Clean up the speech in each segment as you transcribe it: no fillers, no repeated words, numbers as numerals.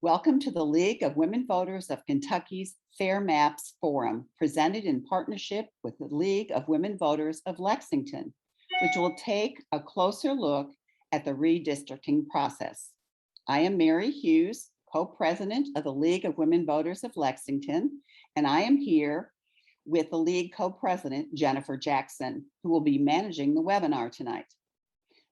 Welcome to the League of Women Voters of Kentucky's Fair Maps Forum, presented in partnership with the League of Women Voters of Lexington, which will take a closer look at the redistricting process. I am Mary Hughes, co-president of the League of Women Voters of Lexington, and I am here with the League co-president, Jennifer Jackson, who will be managing the webinar tonight.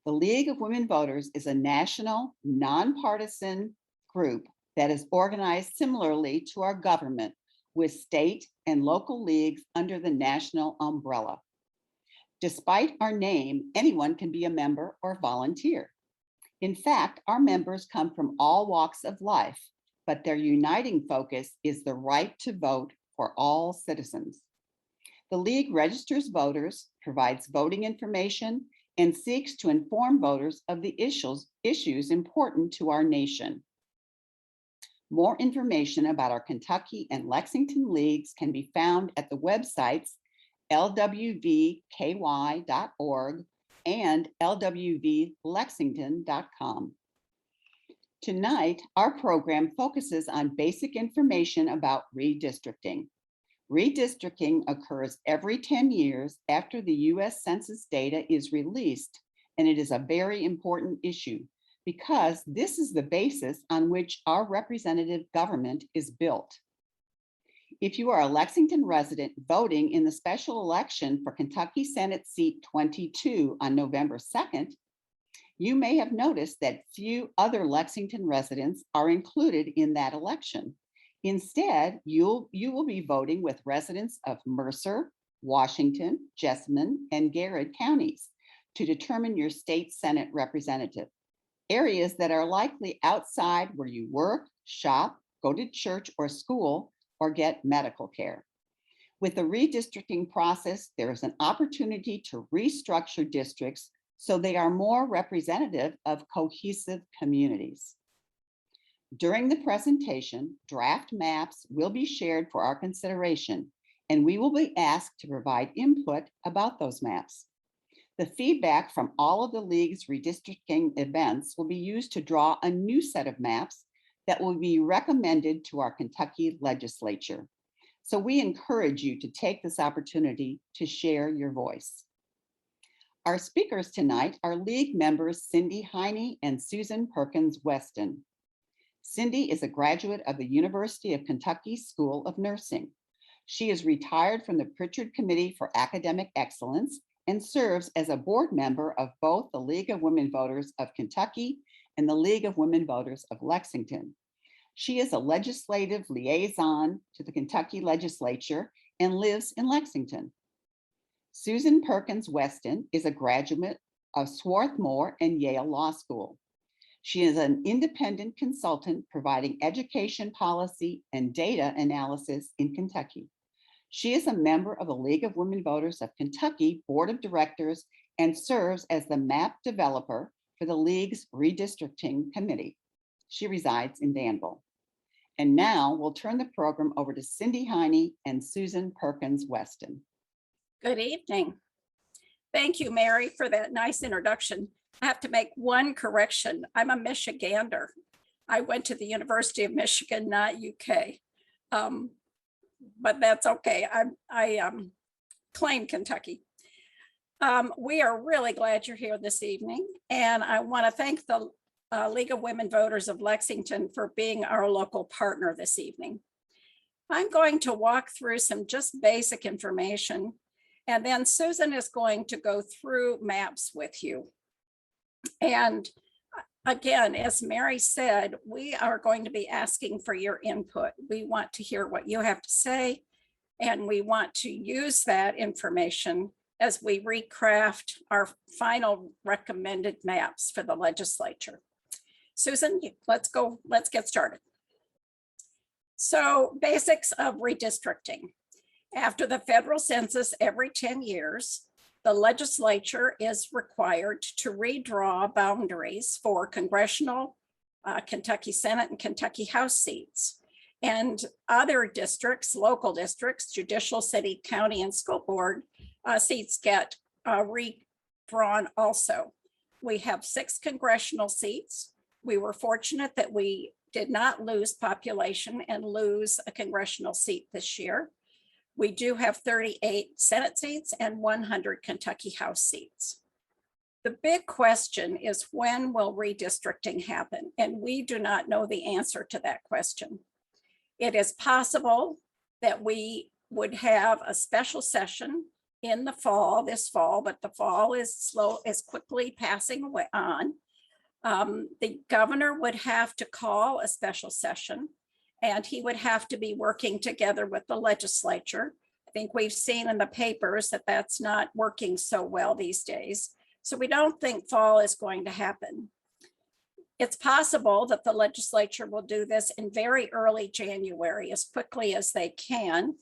The League of Women Voters is a national, nonpartisan group that is organized similarly to our government, with state and local leagues under the national umbrella. Despite our name, anyone can be a member or volunteer. In fact, our members come from all walks of life, but their uniting focus is the right to vote for all citizens. The League registers voters, provides voting information, and seeks to inform voters of the issues important to our nation. More information about our Kentucky and Lexington leagues can be found at the websites LWVKY.org and LWVLexington.com. Tonight, our program focuses on basic information about redistricting. Redistricting occurs every 10 years after the U.S. Census data is released, and it is a very important issue because this is the basis on which our representative government is built. If you are a Lexington resident voting in the special election for Kentucky Senate Seat 22 on November 2nd, you may have noticed that few other Lexington residents are included in that election. Instead, you will be voting with residents of Mercer, Washington, Jessamine, and Garrett counties to determine your state Senate representative, areas that are likely outside where you work, shop, go to church or school, or get medical care. With the redistricting process, there is an opportunity to restructure districts so they are more representative of cohesive communities. During the presentation, draft maps will be shared for our consideration, and we will be asked to provide input about those maps. The feedback from all of the League's redistricting events will be used to draw a new set of maps that will be recommended to our Kentucky legislature. So we encourage you to take this opportunity to share your voice. Our speakers tonight are League members Cindy Heine and Susan Perkins Weston. Cindy is a graduate of the University of Kentucky School of Nursing. She is retired from the Pritchard Committee for Academic Excellence and serves as a board member of both the League of Women Voters of Kentucky and the League of Women Voters of Lexington. She is a legislative liaison to the Kentucky legislature and lives in Lexington. Susan Perkins Weston is a graduate of Swarthmore and Yale Law School. She is an independent consultant providing education policy and data analysis in Kentucky. She is a member of the League of Women Voters of Kentucky Board of Directors and serves as the map developer for the League's redistricting committee. She resides in Danville. And now we'll turn the program over to Cindy Heine and Susan Perkins Weston. Good evening. Thank you, Mary, for that nice introduction. I have to make one correction. I'm a Michigander. I went to the University of Michigan, not UK. But that's okay. I claim Kentucky. We are really glad you're here this evening, and I want to thank the League of Women Voters of Lexington for being our local partner this evening. I'm going to walk through some just basic information, and then Susan is going to go through maps with you. And again, as Mary said, we are going to be asking for your input. We want to hear what you have to say, and we want to use that information as we recraft our final recommended maps for the legislature. Susan, let's get started. So, basics of redistricting. After the federal census every 10 years, the legislature is required to redraw boundaries for congressional, Kentucky Senate and Kentucky House seats. And other districts, local districts, judicial, city, county, and school board seats get redrawn also. We have 6 congressional seats. We were fortunate that we did not lose population and lose a congressional seat this year. We do have 38 Senate seats and 100 Kentucky House seats. The big question is, when will redistricting happen? And we do not know the answer to that question. It is possible that we would have a special session in the fall, this fall, but the fall is quickly passing away on. The governor would have to call a special session, and he would have to be working together with the legislature. I think we've seen in the papers that that's not working so well these days. So we don't think fall is going to happen. It's possible that the legislature will do this in very early January, as quickly as they can.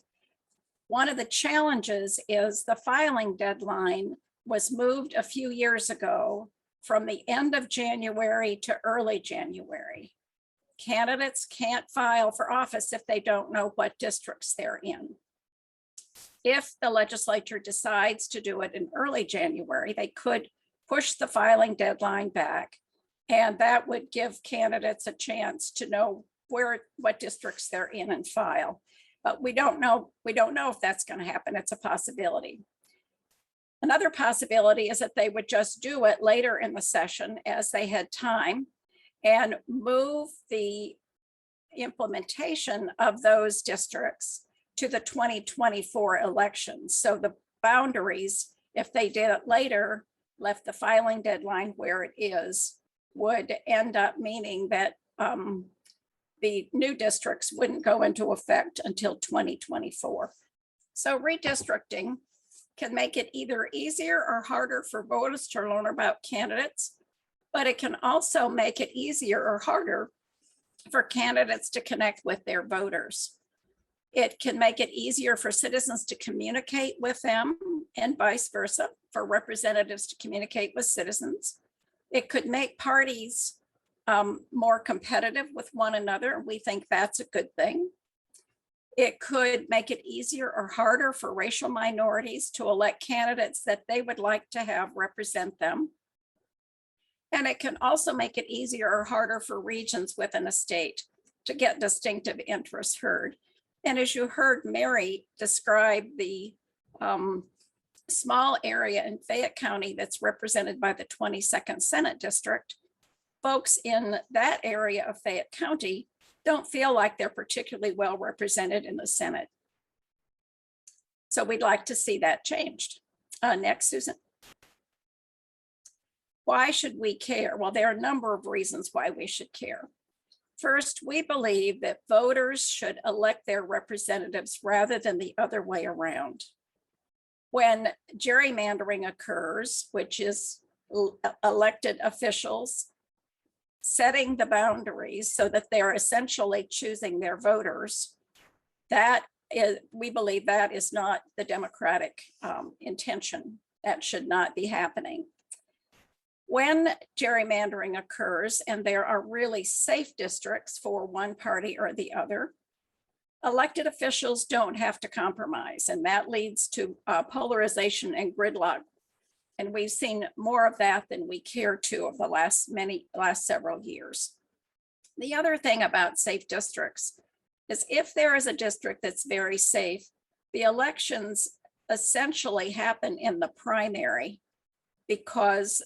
One of the challenges is the filing deadline was moved a few years ago from the end of January to early January. Candidates can't file for office if they don't know what districts they're in. If the legislature decides to do it in early January, they could push the filing deadline back, and that would give candidates a chance to know what districts they're in and file. But we don't know if that's going to happen. It's a possibility. Another possibility is that they would just do it later in the session as they had time and move the implementation of those districts to the 2024 elections. So the boundaries, if they did it later, left the filing deadline where it is, would end up meaning that the new districts wouldn't go into effect until 2024. So redistricting can make it either easier or harder for voters to learn about candidates, but it can also make it easier or harder for candidates to connect with their voters. It can make it easier for citizens to communicate with them and vice versa, for representatives to communicate with citizens. It could make parties more competitive with one another. We think that's a good thing. It could make it easier or harder for racial minorities to elect candidates that they would like to have represent them. And it can also make it easier or harder for regions within a state to get distinctive interests heard. And as you heard Mary describe the small area in Fayette County that's represented by the 22nd Senate District, folks in that area of Fayette County don't feel like they're particularly well represented in the Senate. So we'd like to see that changed. Next, Susan. Why should we care? Well, there are a number of reasons why we should care. First, we believe that voters should elect their representatives rather than the other way around. When gerrymandering occurs, which is elected officials setting the boundaries so that they're essentially choosing their voters, we believe that is not the democratic intention. That should not be happening. When gerrymandering occurs and there are really safe districts for one party or the other, elected officials don't have to compromise, and that leads to polarization and gridlock. And we've seen more of that than we care to over the last several years. The other thing about safe districts is if there is a district that's very safe, the elections essentially happen in the primary because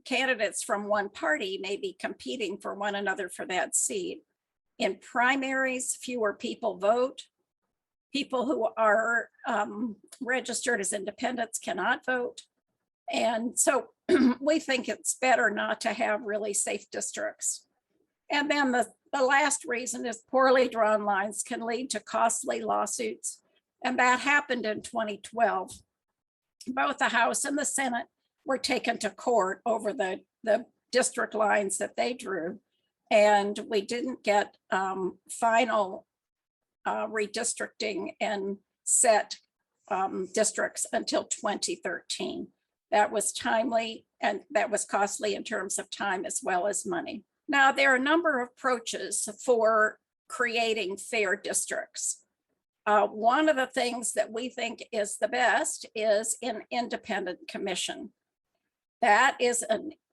candidates from one party may be competing for one another for that seat. In primaries, fewer people vote. People who are registered as independents cannot vote. And so we think it's better not to have really safe districts. And then the last reason is poorly drawn lines can lead to costly lawsuits. And that happened in 2012. Both the House and the Senate were taken to court over the district lines that they drew. And we didn't get final redistricting and set districts until 2013. That was timely and that was costly in terms of time as well as money. Now, there are a number of approaches for creating fair districts. One of the things that we think is the best is an independent commission. That is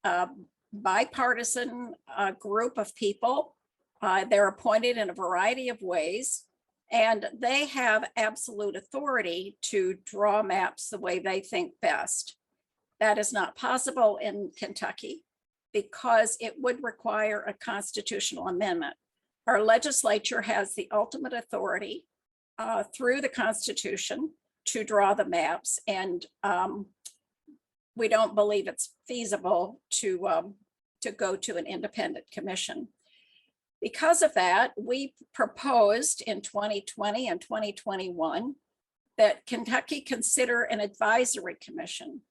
a bipartisan group of people They're appointed in a variety of ways, and they have absolute authority to draw maps the way they think best. That is not possible in Kentucky because it would require a constitutional amendment. Our legislature has the ultimate authority through the Constitution to draw the maps, and we don't believe it's feasible to go to an independent commission. Because of that, we proposed in 2020 and 2021 that Kentucky consider an advisory commission.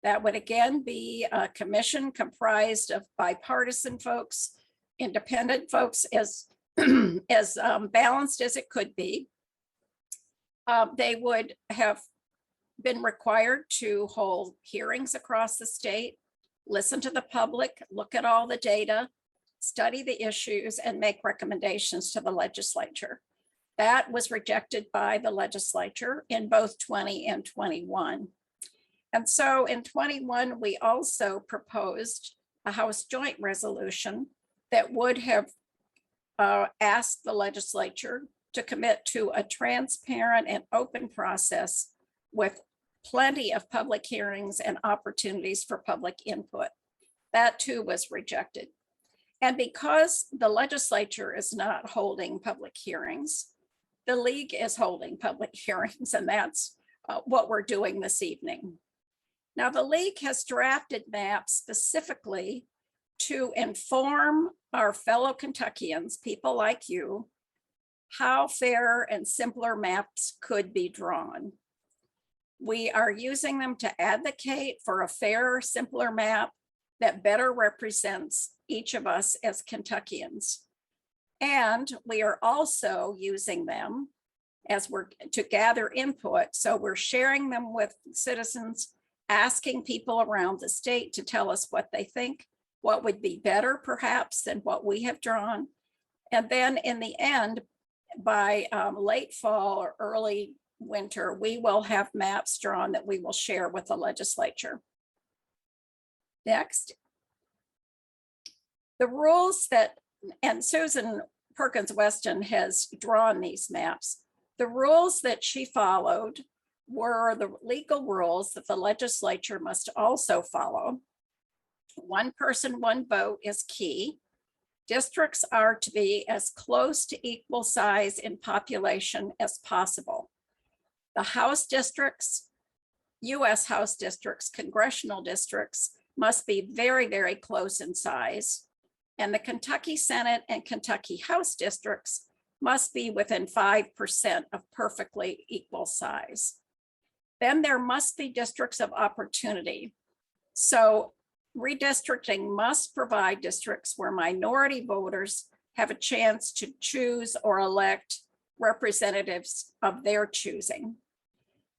That would again be a commission comprised of bipartisan folks, independent folks, as balanced as it could be. They would have been required to hold hearings across the state, listen to the public, look at all the data, study the issues, and make recommendations to the legislature. That was rejected by the legislature in both 20 and 21. And so in 21, we also proposed a House joint resolution that would have asked the legislature to commit to a transparent and open process with plenty of public hearings and opportunities for public input. That too was rejected. And because the legislature is not holding public hearings, the League is holding public hearings, and that's what we're doing this evening. Now, the League has drafted maps specifically to inform our fellow Kentuckians, people like you, how fair and simpler maps could be drawn. We are using them to advocate for a fairer, simpler map that better represents each of us as Kentuckians. And we are also using them to gather input. So we're sharing them with citizens, asking people around the state to tell us what they think, what would be better perhaps than what we have drawn. And then in the end, by late fall or early winter, we will have maps drawn that we will share with the legislature. Next. The rules that, and Susan Perkins Weston has drawn these maps. The rules that she followed were the legal rules that the legislature must also follow. One person, one vote is key. Districts are to be as close to equal size in population as possible. The House districts, US House districts, congressional districts must be very, very close in size. And the Kentucky Senate and Kentucky House districts must be within 5% of perfectly equal size. Then there must be districts of opportunity. So redistricting must provide districts where minority voters have a chance to choose or elect representatives of their choosing.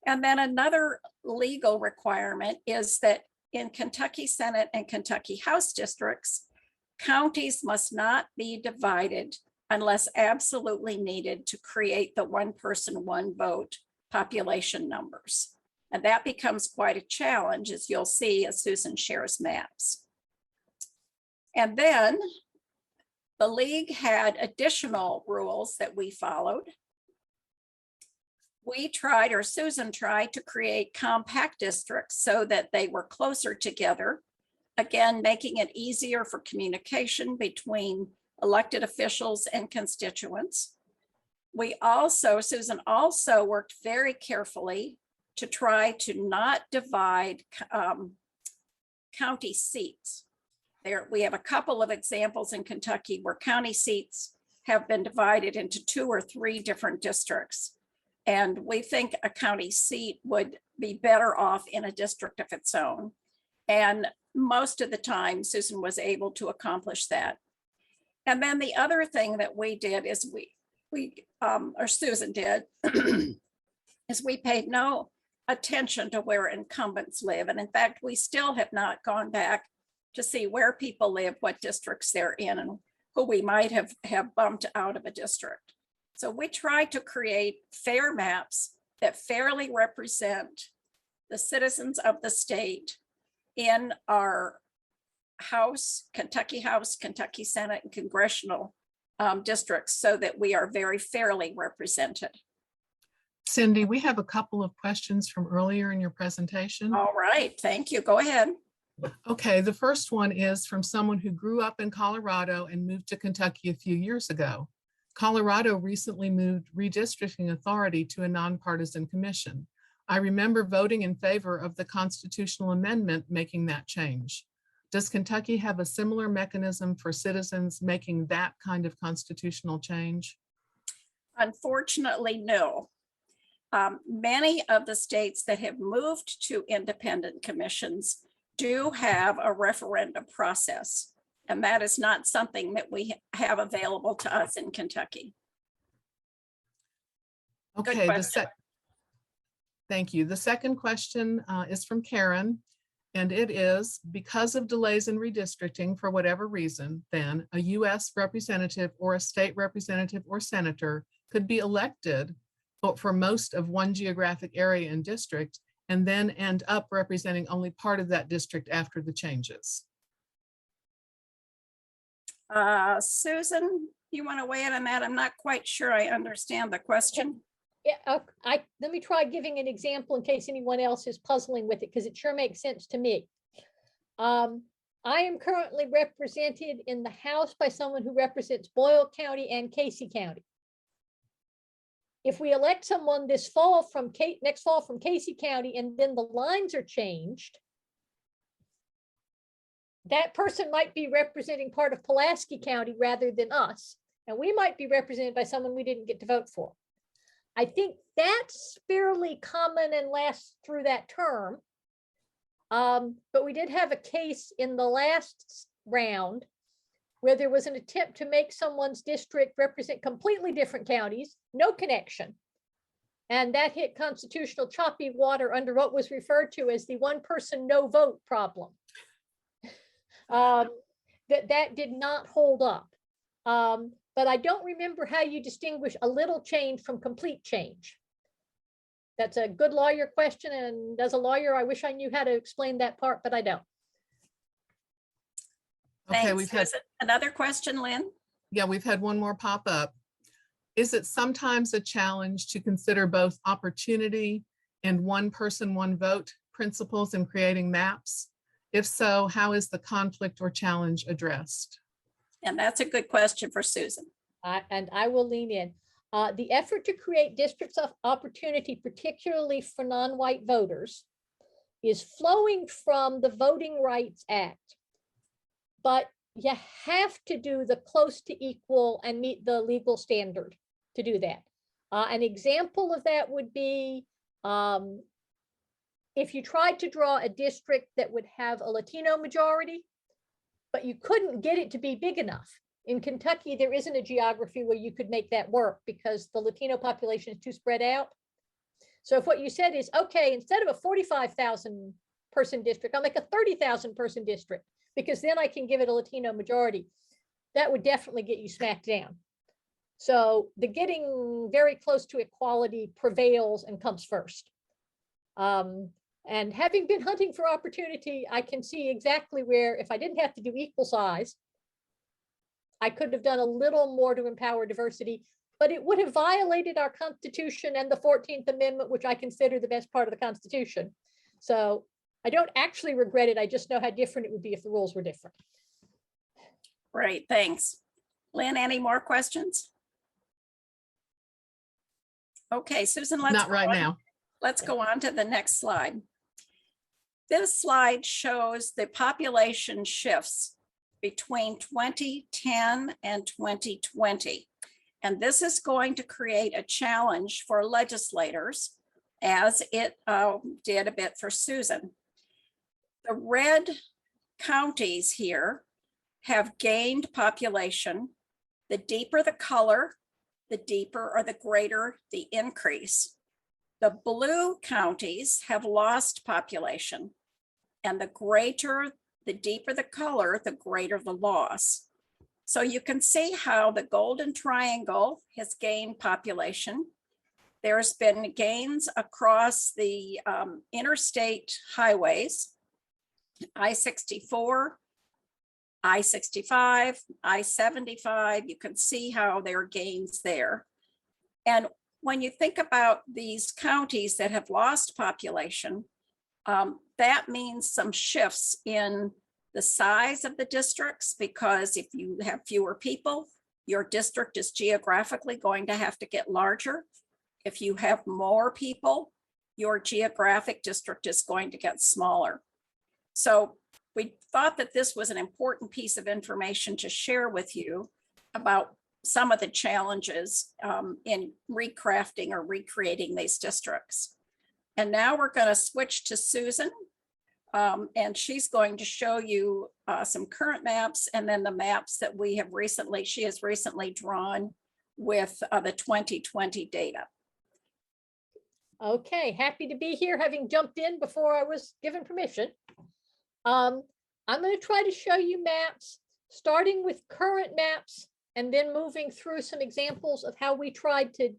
And then another legal requirement is that in Kentucky Senate and Kentucky House districts, counties must not be divided unless absolutely needed to create the one person, one vote population numbers. And that becomes quite a challenge, as you'll see as Susan shares maps. And then the League had additional rules that we followed. We tried, or Susan tried, to create compact districts so that they were closer together, again, making it easier for communication between elected officials and constituents. We also, Susan also worked very carefully to try to not divide county seats. We have a couple of examples in Kentucky where county seats have been divided into 2 or 3 different districts. And we think a county seat would be better off in a district of its own. And most of the time, Susan was able to accomplish that. And then the other thing that we did is or Susan did, is we paid no attention to where incumbents live. And in fact, we still have not gone back to see where people live, what districts they're in, and who we might have bumped out of a district. So we tried to create fair maps that fairly represent the citizens of the state in our House, Kentucky Senate, and Congressional districts so that we are very fairly represented. Cindy, we have a couple of questions from earlier in your presentation. All right, thank you. Go ahead. Okay, the first one is from someone who grew up in Colorado and moved to Kentucky a few years ago. Colorado recently moved redistricting authority to a nonpartisan commission. I remember voting in favor of the constitutional amendment making that change. Does Kentucky have a similar mechanism for citizens making that kind of constitutional change? Unfortunately, no. Many of the states that have moved to independent commissions do have a referendum process, and that is not something that we have available to us in Kentucky. Okay, thank you. The second question is from Karen, and it is, because of delays in redistricting for whatever reason, then a US representative or a state representative or senator could be elected for most of one geographic area and district, and then end up representing only part of that district after the changes. Susan, you want to weigh in on that? I'm not quite sure I understand the question. Yeah, let me try giving an example in case anyone else is puzzling with it, because it sure makes sense to me. I am currently represented in the House by someone who represents Boyle County and Casey County. If we elect someone next fall from Casey County and then the lines are changed, that person might be representing part of Pulaski County rather than us, and we might be represented by someone we didn't get to vote for. I think that's fairly common and lasts through that term. But we did have a case in the last round where there was an attempt to make someone's district represent completely different counties, no connection. And that hit constitutional choppy water under what was referred to as the one person, no vote problem. That did not hold up. But I don't remember how you distinguish a little change from complete change. That's a good lawyer question, and as a lawyer, I wish I knew how to explain that part, but I don't. Thanks. Okay, we've had another question, Lynn. Yeah, we've had one more pop up. Is it sometimes a challenge to consider both opportunity and one person, one vote principles in creating maps? If so, how is the conflict or challenge addressed? And that's a good question for Susan. And I will lean in. The effort to create districts of opportunity, particularly for non-white voters, is flowing from the Voting Rights Act. But you have to do the close to equal and meet the legal standard to do that. An example of that would be if you tried to draw a district that would have a Latino majority, but you couldn't get it to be big enough. In Kentucky, there isn't a geography where you could make that work because the Latino population is too spread out. So if what you said is, okay, instead of a 45,000 person district, I'll make a 30,000 person district, because then I can give it a Latino majority, that would definitely get you smacked down. So the getting very close to equality prevails and comes first. And having been hunting for opportunity, I can see exactly where, if I didn't have to do equal size, I could have done a little more to empower diversity, but it would have violated our Constitution and the 14th Amendment, which I consider the best part of the Constitution. So I don't actually regret it. I just know how different it would be if the rules were different. Great, thanks. Lynn, any more questions? Okay, Susan, let's Not right now. Let's go on to the next slide. This slide shows the population shifts between 2010 and 2020. And this is going to create a challenge for legislators, as it did a bit for Susan. The red counties here have gained population. The deeper the color, the deeper or the greater the increase. The blue counties have lost population, and the deeper the color, the greater the loss. So you can see how the Golden Triangle has gained population. There's been gains across the interstate highways, I-64, I-65, I-75, you can see how there are gains there. And when you think about these counties that have lost population, that means some shifts in the size of the districts, because if you have fewer people, your district is geographically going to have to get larger. If you have more people, your geographic district is going to get smaller. So we thought that this was an important piece of information to share with you about some of the challenges in recrafting or recreating these districts. And now we're going to switch to Susan, and she's going to show you some current maps, and then the maps that she has recently drawn with the 2020 data. Okay, happy to be here, having jumped in before I was given permission. I'm going to try to show you maps, starting with current maps and then moving through some examples of how we tried to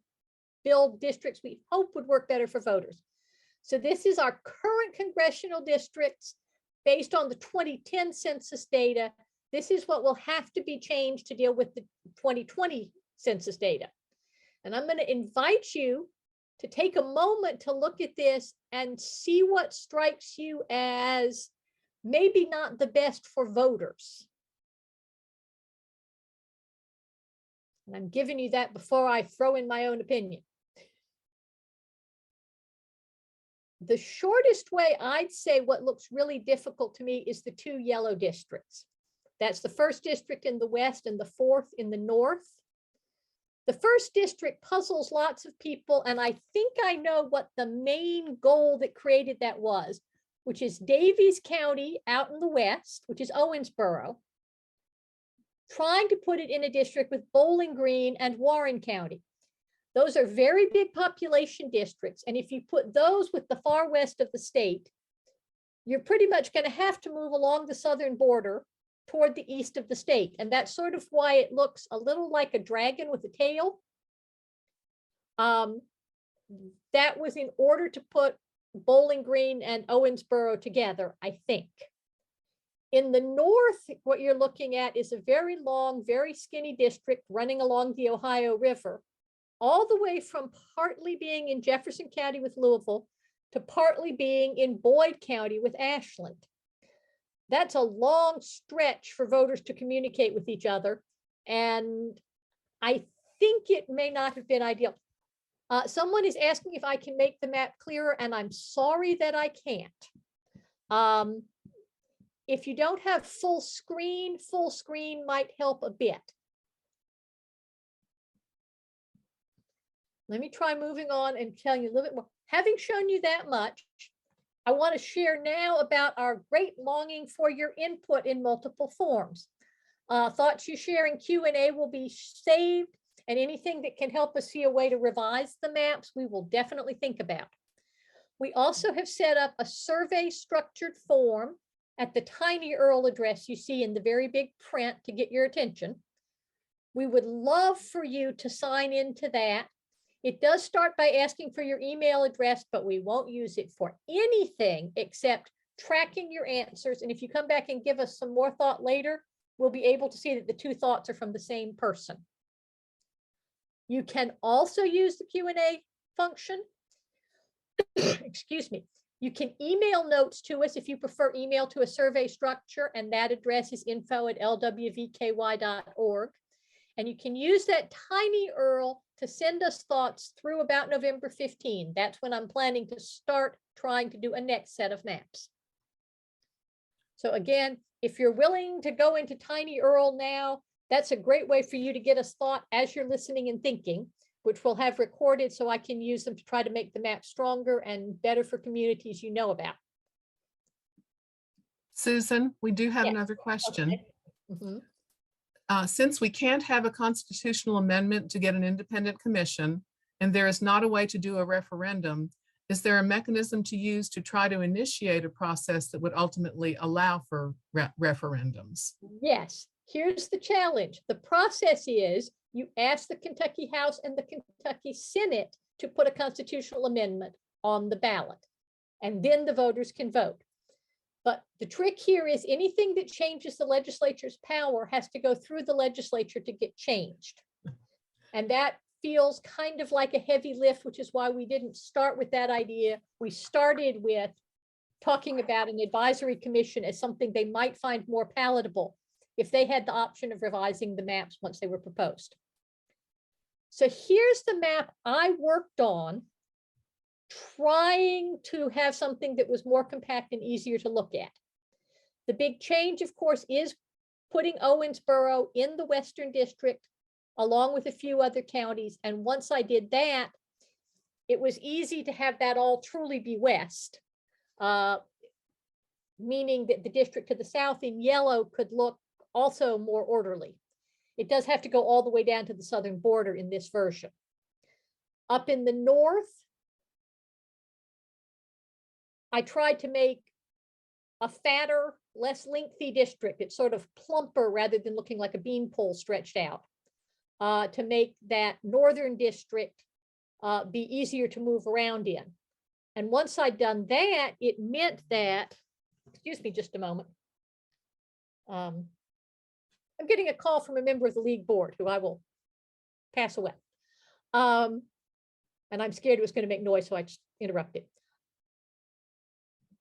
build districts we hope would work better for voters. So this is our current congressional districts based on the 2010 census data. This is what will have to be changed to deal with the 2020 census data. And I'm going to invite you to take a moment to look at this and see what strikes you as maybe not the best for voters. And I'm giving you that before I throw in my own opinion. The shortest way I'd say what looks really difficult to me is the two yellow districts. That's the first district in the west and the fourth in the north. The first district puzzles lots of people, and I think I know what the main goal that created that was, which is Daviess County out in the west, which is Owensboro, trying to put it in a district with Bowling Green and Warren County. Those are very big population districts, and if you put those with the far west of the state, you're pretty much going to have to move along the southern border toward the east of the state. And that's sort of why it looks a little like a dragon with a tail. That was in order to put Bowling Green and Owensboro together, I think. In the north, what you're looking at is a very long, very skinny district running along the Ohio River, all the way from partly being in Jefferson County with Louisville to partly being in Boyd County with Ashland. That's a long stretch for voters to communicate with each other. And I think it may not have been ideal. Someone is asking if I can make the map clearer, and I'm sorry that I can't. If you don't have full screen might help a bit. Let me try moving on and tell you a little bit more. Having shown you that much, I want to share now about our great longing for your input in multiple forms. Thoughts you share in Q&A will be saved, and anything that can help us see a way to revise the maps, we will definitely think about. We also have set up a survey structured form at the tiny URL address you see in the very big print to get your attention. We would love for you to sign into that. It does start by asking for your email address, but we won't use it for anything except tracking your answers. And if you come back and give us some more thought later, we'll be able to see that the two thoughts are from the same person. You can also use the Q&A function. Excuse me. You can email notes to us if you prefer email to a survey structure, and that address is info@lwvky.org. And you can use that tiny URL to send us thoughts through about November 15. That's when I'm planning to start trying to do a next set of maps. So again, if you're willing to go into tiny URL now, that's a great way for you to get us thought as you're listening and thinking, which we'll have recorded so I can use them to try to make the map stronger and better for communities you know about. Susan, we do have Yes. another question. Okay. Mm-hmm. Since we can't have a constitutional amendment to get an independent commission, and there is not a way to do a referendum, is there a mechanism to use to try to initiate a process that would ultimately allow for referendums? Yes, here's the challenge. The process is you ask the Kentucky House and the Kentucky Senate to put a constitutional amendment on the ballot, and then the voters can vote. But the trick here is anything that changes the legislature's power has to go through the legislature to get changed. And that feels kind of like a heavy lift, which is why we didn't start with that idea. We started with talking about an advisory commission as something they might find more palatable if they had the option of revising the maps once they were proposed. So here's the map I worked on, trying to have something that was more compact and easier to look at. The big change, of course, is putting Owensboro in the Western District, along with a few other counties. And once I did that, it was easy to have that all truly be west, meaning that the district to the south in yellow could look also more orderly. It does have to go all the way down to the southern border in this version. Up in the north, I tried to make a fatter, less lengthy district. It's sort of plumper rather than looking like a beanpole stretched out, to make that northern district be easier to move around in. And once I'd done that, it meant that, excuse me just a moment. I'm getting a call from a member of the league board who I will pass away. And I'm scared it was going to make noise, so I just interrupted.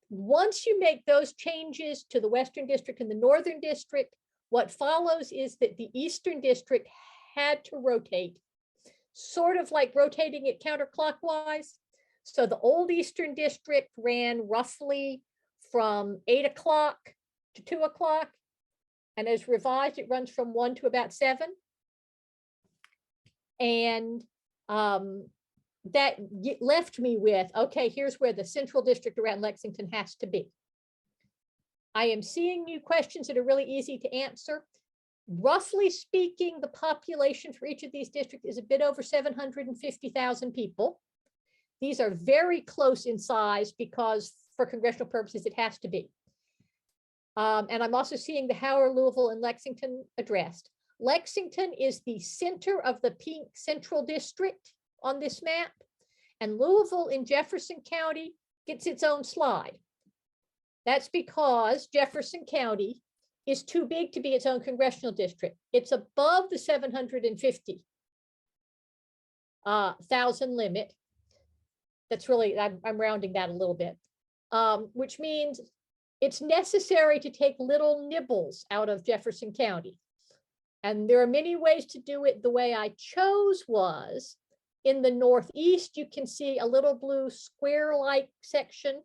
Once you make those changes to the Western District and the Northern District, what follows is that the Eastern District had to rotate, sort of like rotating it counterclockwise. So the old Eastern District ran roughly from 8 o'clock to 2 o'clock. And as revised, it runs from 1 to about 7. And that left me with, okay, here's where the central district around Lexington has to be. I am seeing new questions that are really easy to answer. Roughly speaking, the population for each of these districts is a bit over 750,000 people. These are very close in size because for congressional purposes, it has to be. And I'm also seeing the Howard, Louisville, and Lexington addressed. Lexington is the center of the pink central district on this map, and Louisville in Jefferson County gets its own slide. That's because Jefferson County is too big to be its own congressional district. It's above the 750,000 limit. That's really, I'm rounding that a little bit, which means it's necessary to take little nibbles out of Jefferson County. And there are many ways to do it. The way I chose was in the Northeast, you can see a little blue square-like section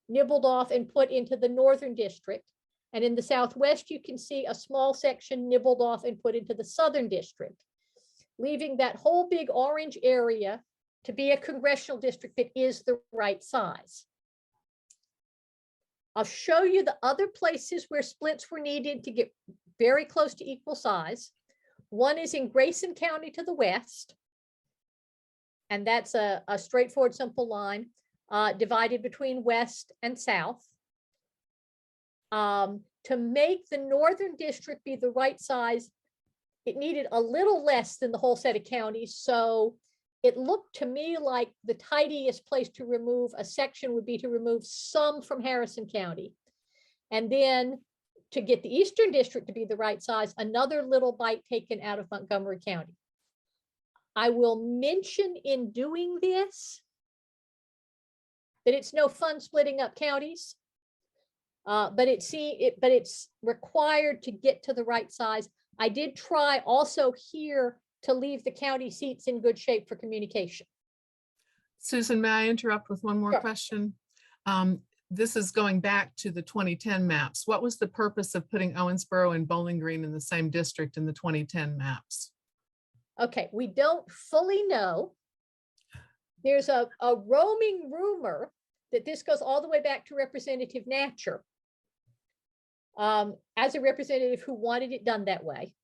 nibbled off and put into the Northern District. And in the Southwest, you can see a small section nibbled off and put into the Southern District, leaving that whole big orange area to be a congressional district that is the right size. I'll show you the other places where splits were needed to get very close to equal size. One is in Grayson County to the west. And that's a straightforward, simple line divided between west and south. To make the Northern District be the right size, it needed a little less than the whole set of counties. So it looked to me like the tidiest place to remove a section would be to remove some from Harrison County. And then to get the Eastern District to be the right size, another little bite taken out of Montgomery County. I will mention in doing this that it's no fun splitting up counties, but it's required to get to the right size. I did try also here to leave the county seats in good shape for communication. Susan, may I interrupt with one more Sure. question? This is going back to the 2010 maps. What was the purpose of putting Owensboro and Bowling Green in the same district in the 2010 maps? Okay, we don't fully know. There's a roaming rumor that this goes all the way back to Representative Natcher as a representative who wanted it done that way.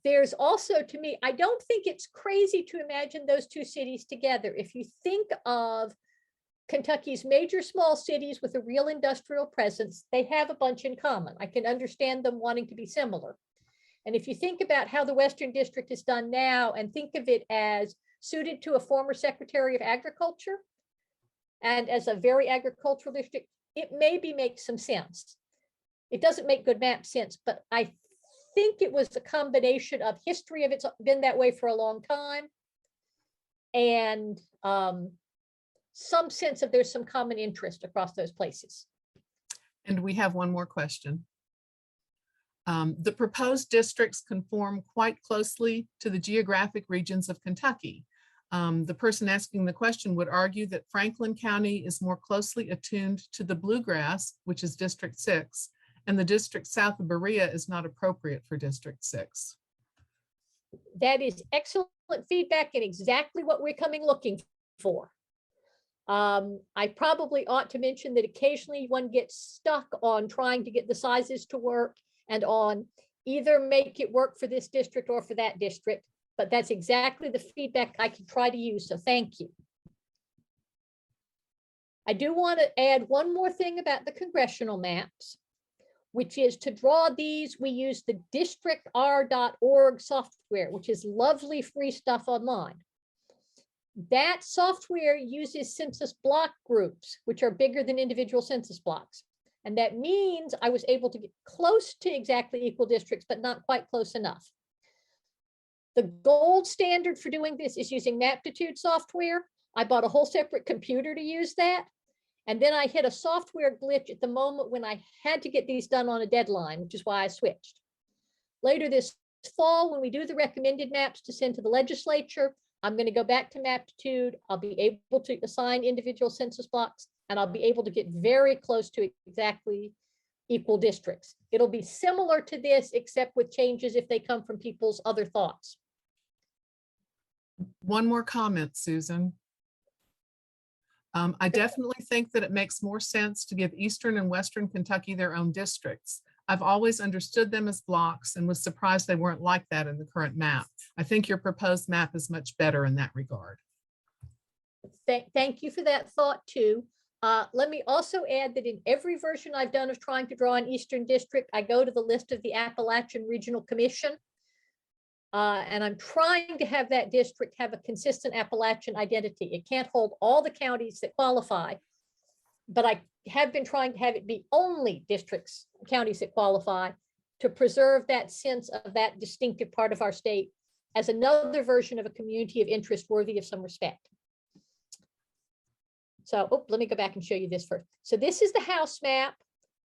There's also, to me, I don't think it's crazy to imagine those two cities together. If you think of Kentucky's major small cities with a real industrial presence, they have a bunch in common. I can understand them wanting to be similar. And if you think about how the Western District is done now and think of it as suited to a former Secretary of Agriculture and as a very agricultural district, it maybe makes some sense. It doesn't make good map sense, but I think it was a combination of history of it's been that way for a long time, and some sense of there's some common interest across those places. And we have one more question. The proposed districts conform quite closely to the geographic regions of Kentucky. The person asking the question would argue that Franklin County is more closely attuned to the bluegrass, which is District 6, and the district south of Berea is not appropriate for District 6. That is excellent feedback and exactly what we're coming looking for. I probably ought to mention that occasionally one gets stuck on trying to get the sizes to work and on either make it work for this district or for that district, but that's exactly the feedback I can try to use, so thank you. I do want to add one more thing about the congressional maps, which is to draw these, we use the districtr.org software, which is lovely free stuff online. That software uses census block groups, which are bigger than individual census blocks. And that means I was able to get close to exactly equal districts, but not quite close enough. The gold standard for doing this is using Maptitude software. I bought a whole separate computer to use that. And then I hit a software glitch at the moment when I had to get these done on a deadline, which is why I switched. Later this fall, when we do the recommended maps to send to the legislature, I'm going to go back to Maptitude. I'll be able to assign individual census blocks, and I'll be able to get very close to exactly equal districts. It'll be similar to this, except with changes if they come from people's other thoughts. One more comment, Susan. I definitely think that it makes more sense to give Eastern and Western Kentucky their own districts. I've always understood them as blocks and was surprised they weren't like that in the current map. I think your proposed map is much better in that regard. Thank you for that thought too. Let me also add that in every version I've done of trying to draw an Eastern district, I go to the list of the Appalachian Regional Commission. And I'm trying to have that district have a consistent Appalachian identity. It can't hold all the counties that qualify, but I have been trying to have it be only districts, counties that qualify, to preserve that sense of that distinctive part of our state as another version of a community of interest worthy of some respect. So, let me go back and show you this first. So this is the house map.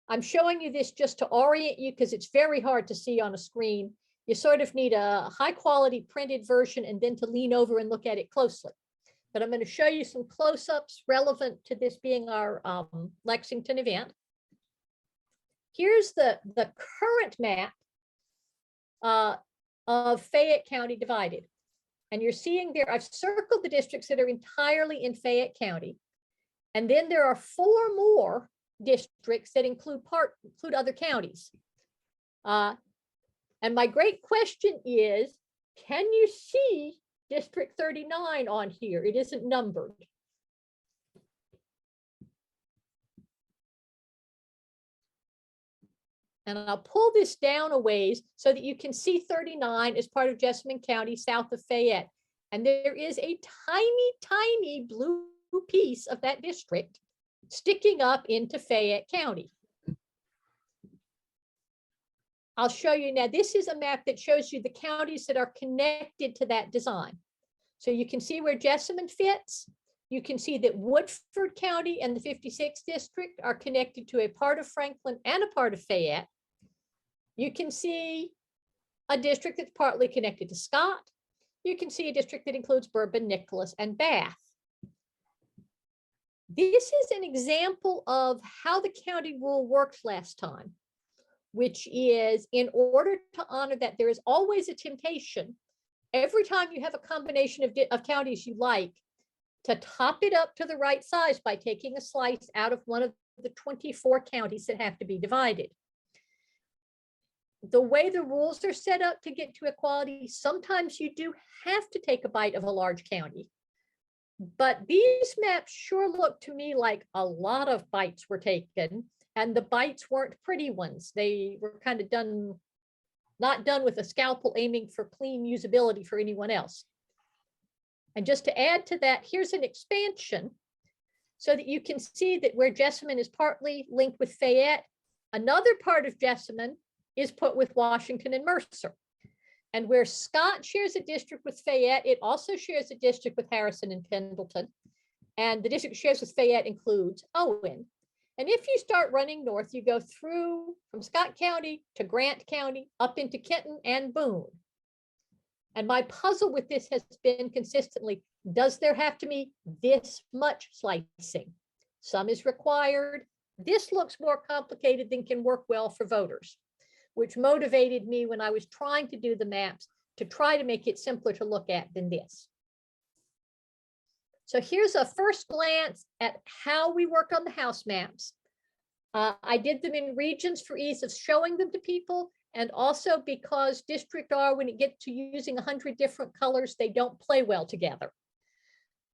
I'm showing you this just to orient you because it's very hard to see on a screen. You sort of need a high quality printed version and then to lean over and look at it closely. But I'm going to show you some close-ups relevant to this being our Lexington event. Here's the current map of Fayette County divided. And you're seeing there, I've circled the districts that are entirely in Fayette County. And then there are 4 more districts that include other counties. And my great question is, can you see District 39 on here? It isn't numbered. And I'll pull this down a ways so that you can see 39 as part of Jessamine County, south of Fayette. And there is a tiny, tiny blue piece of that district sticking up into Fayette County. I'll show you now. This is a map that shows you the counties that are connected to that design. So you can see where Jessamine fits. You can see that Woodford County and the 56th district are connected to a part of Franklin and a part of Fayette. You can see a district that's partly connected to Scott. You can see a district that includes Bourbon, Nicholas, and Bath. This is an example of how the county rule worked last time, which is in order to honor that, there is always a temptation every time you have a combination of counties you like to top it up to the right size by taking a slice out of one of the 24 counties that have to be divided. The way the rules are set up to get to equality, sometimes you do have to take a bite of a large county. But these maps sure look to me like a lot of bites were taken, and the bites weren't pretty ones. They were kind of done, not done with a scalpel aiming for clean usability for anyone else. And just to add to that, here's an expansion so that you can see that where Jessamine is partly linked with Fayette, another part of Jessamine is put with Washington and Mercer. And where Scott shares a district with Fayette, it also shares a district with Harrison and Pendleton. And the district it shares with Fayette includes Owen. And if you start running north, you go through from Scott County to Grant County, up into Kenton and Boone. And my puzzle with this has been consistently, does there have to be this much slicing? Some is required. This looks more complicated than can work well for voters, which motivated me when I was trying to do the maps to try to make it simpler to look at than this. So here's a first glance at how we work on the house maps. I did them in regions for ease of showing them to people, and also because District R, when it gets to using 100 different colors, they don't play well together.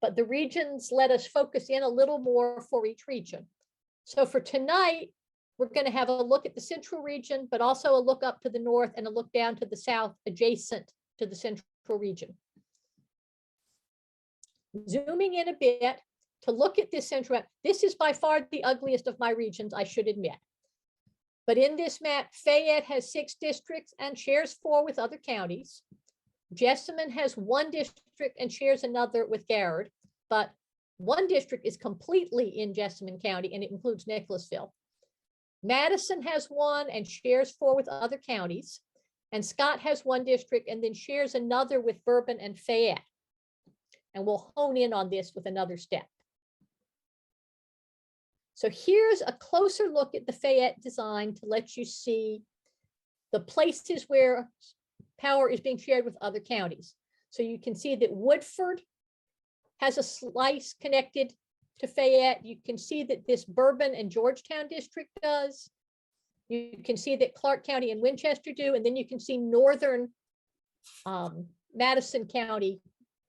But the regions let us focus in a little more for each region. So for tonight, we're going to have a look at the central region, but also a look up to the north and a look down to the south adjacent to the central region. Zooming in a bit to look at this central map, this is by far the ugliest of my regions, I should admit. But in this map, Fayette has 6 districts and shares 4 with other counties. Jessamine has 1 district and shares another with Garrard, but 1 district is completely in Jessamine County and it includes Nicholasville. Madison has 1 and shares 4 with other counties. And Scott has 1 district and then shares another with Bourbon and Fayette. And we'll hone in on this with another step. So here's a closer look at the Fayette design to let you see the places where power is being shared with other counties. So you can see that Woodford has a slice connected to Fayette. You can see that this Bourbon and Georgetown district does. You can see that Clark County and Winchester do, and then you can see northern Madison County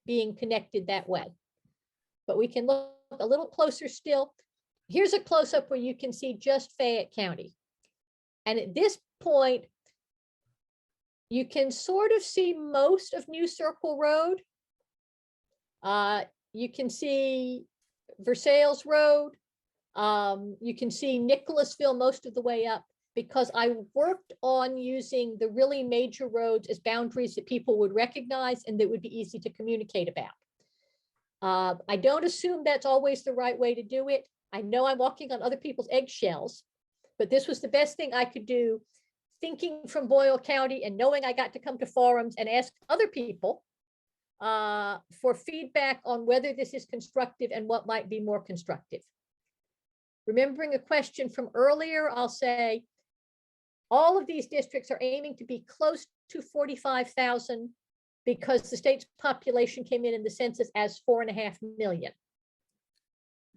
being connected that way. But we can look a little closer still. Here's a close-up where you can see just Fayette County. And at this point, you can sort of see most of New Circle Road. You can see Versailles Road. You can see Nicholasville most of the way up, because I worked on using the really major roads as boundaries that people would recognize and that would be easy to communicate about. I don't assume that's always the right way to do it. I know I'm walking on other people's eggshells, but this was the best thing I could do, thinking from Boyle County and knowing I got to come to forums and ask other people for feedback on whether this is constructive and what might be more constructive. Remembering a question from earlier, I'll say all of these districts are aiming to be close to 45,000 because the state's population came in the census as 4.5 million.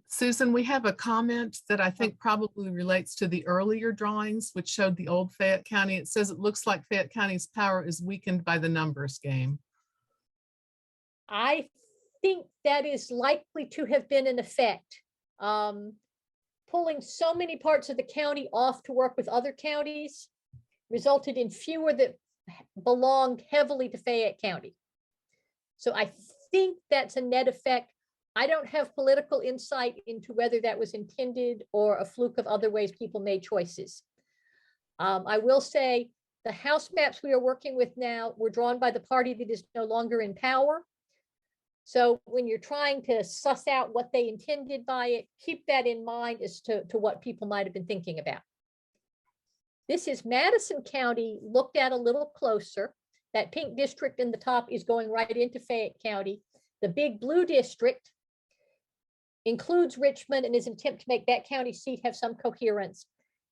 Susan, we have a comment that I think probably relates to the earlier drawings, which showed the old Fayette County. It says it looks like Fayette County's power is weakened by the numbers game. I think that is likely to have been an effect. Pulling so many parts of the county off to work with other counties resulted in fewer that belonged heavily to Fayette County. So I think that's a net effect. I don't have political insight into whether that was intended or a fluke of other ways people made choices. I will say the house maps we are working with now were drawn by the party that is no longer in power. So when you're trying to suss out what they intended by it, keep that in mind as to what people might have been thinking about. This is Madison County looked at a little closer. That pink district in the top is going right into Fayette County. The big blue district includes Richmond and is an attempt to make that county seat have some coherence.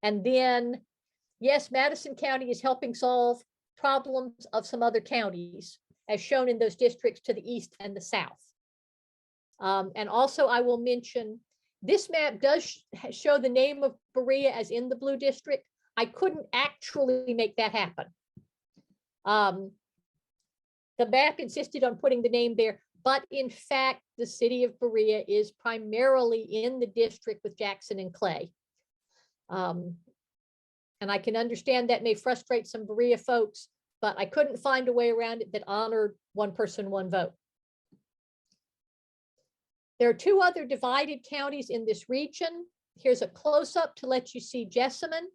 And then, yes, Madison County is helping solve problems of some other counties, as shown in those districts to the east and the south. And also I will mention, this map does show the name of Berea as in the blue district. I couldn't actually make that happen. The map insisted on putting the name there, but in fact, the city of Berea is primarily in the district with Jackson and Clay. And I can understand that may frustrate some Berea folks, but I couldn't find a way around it that honored one person, one vote. There are two other divided counties in this region. Here's a close-up to let you see Jessamine.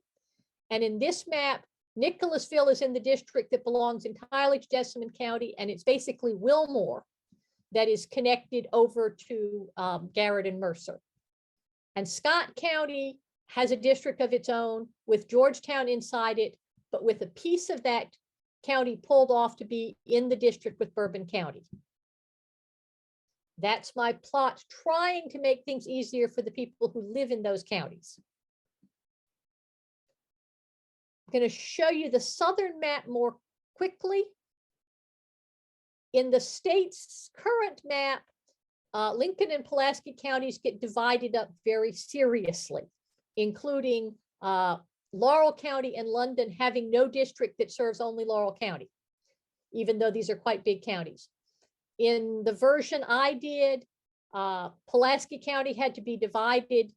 And in this map, Nicholasville is in the district that belongs entirely to Jessamine County, and it's basically Wilmore that is connected over to Garrett and Mercer. And Scott County has a district of its own with Georgetown inside it, but with a piece of that county pulled off to be in the district with Bourbon County. That's my plot, trying to make things easier for the people who live in those counties. I'm going to show you the southern map more quickly. In the state's current map, Lincoln and Pulaski counties get divided up very seriously, including Laurel County and London having no district that serves only Laurel County, even though these are quite big counties. In the version I did, Pulaski County had to be divided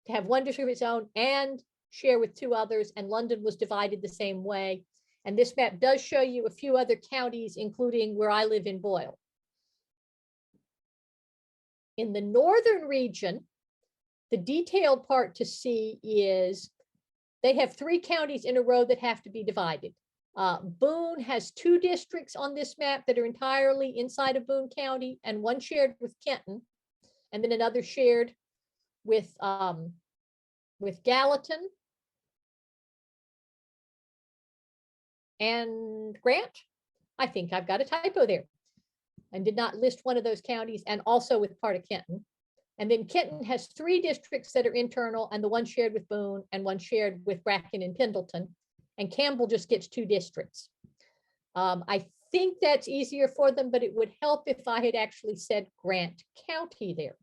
to have one district of its own and share with two others, and London was divided the same way. And this map does show you a few other counties, including where I live in Boyle. In the northern region, the detailed part to see is they have 3 counties in a row that have to be divided. Boone has 2 districts on this map that are entirely inside of Boone County, and one shared with Kenton, and then another shared with Gallatin and Grant. I think I've got a typo there and did not list one of those counties, and also with part of Kenton. And then Kenton has 3 districts that are internal, and the one shared with Boone and one shared with Bracken and Pendleton. And Campbell just gets 2 districts. I think that's easier for them, but it would help if I had actually said Grant County there.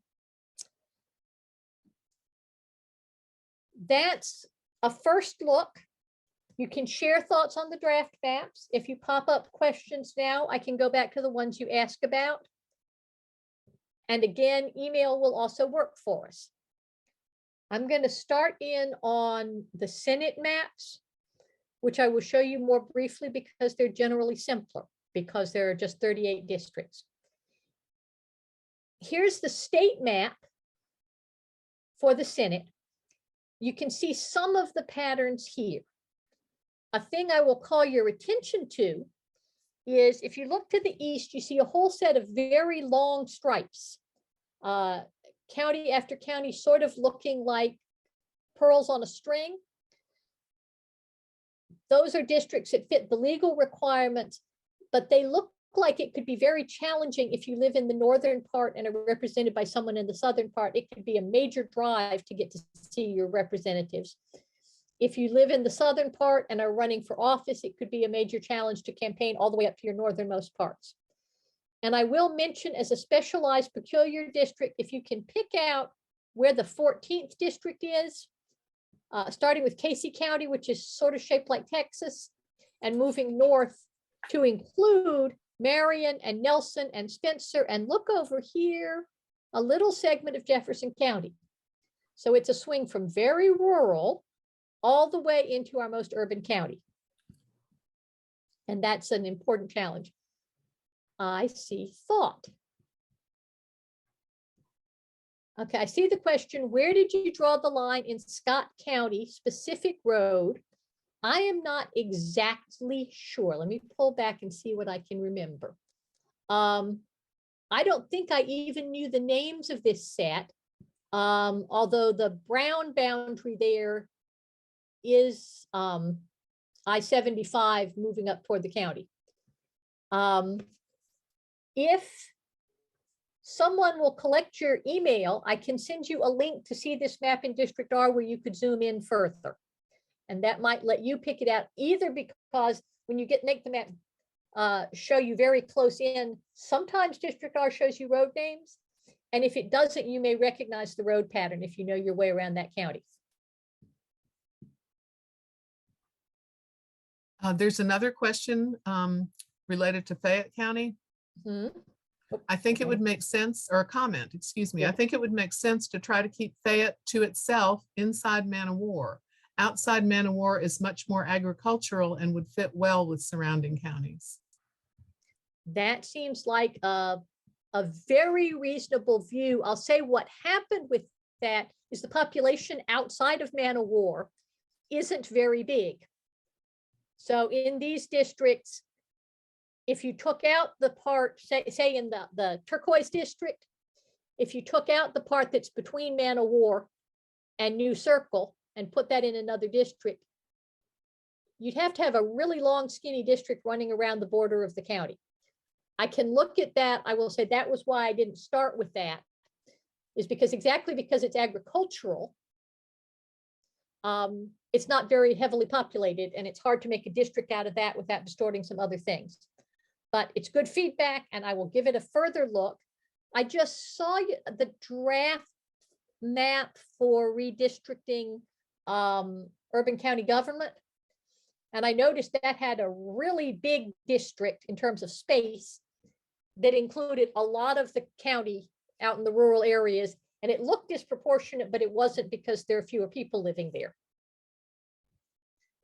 That's a first look. You can share thoughts on the draft maps. If you pop up questions now, I can go back to the ones you asked about. And again, email will also work for us. I'm going to start in on the Senate maps, which I will show you more briefly because they're generally simpler, because there are just 38 districts. Here's the state map for the Senate. You can see some of the patterns here. A thing I will call your attention to is if you look to the east, you see a whole set of very long stripes, county after county, sort of looking like pearls on a string. Those are districts that fit the legal requirements, but they look like it could be very challenging if you live in the northern part and are represented by someone in the southern part. It could be a major drive to get to see your representatives. If you live in the southern part and are running for office, it could be a major challenge to campaign all the way up to your northernmost parts. And I will mention, as a specialized peculiar district, if you can pick out where the 14th district is, starting with Casey County, which is sort of shaped like Texas, and moving north to include Marion and Nelson and Spencer, and look over here, a little segment of Jefferson County. So it's a swing from very rural all the way into our most urban county. And that's an important challenge. I see thought. Okay, I see the question, where did you draw the line in Scott County, specific road? I am not exactly sure. Let me pull back and see what I can remember. I don't think I even knew the names of this set, although the brown boundary there is I-75 moving up toward the county. If someone will collect your email, I can send you a link to see this map in District R where you could zoom in further. And that might let you pick it out, either because when you make the map show you very close in, sometimes District R shows you road names. And if it doesn't, you may recognize the road pattern if you know your way around that county. There's another question related to Fayette County. Mm-hmm. I think it would make sense, or a comment, excuse me. Yeah. I think it would make sense to try to keep Fayette to itself inside Man-o-War. Outside Man-o-War is much more agricultural and would fit well with surrounding counties. That seems like a a very reasonable view. I'll say what happened with that is the population outside of Man-o-War isn't very big. So in these districts, if you took out the part, say in the turquoise district, if you took out the part that's between Man-o-War and New Circle and put that in another district, you'd have to have a really long skinny district running around the border of the county. I can look at that. I will say that was why I didn't start with that, is because exactly because it's agricultural, it's not very heavily populated, and it's hard to make a district out of that without distorting some other things. But it's good feedback, and I will give it a further look. I just saw the draft map for redistricting urban county government, and I noticed that had a really big district in terms of space that included a lot of the county out in the rural areas, and it looked disproportionate, but it wasn't, because there are fewer people living there.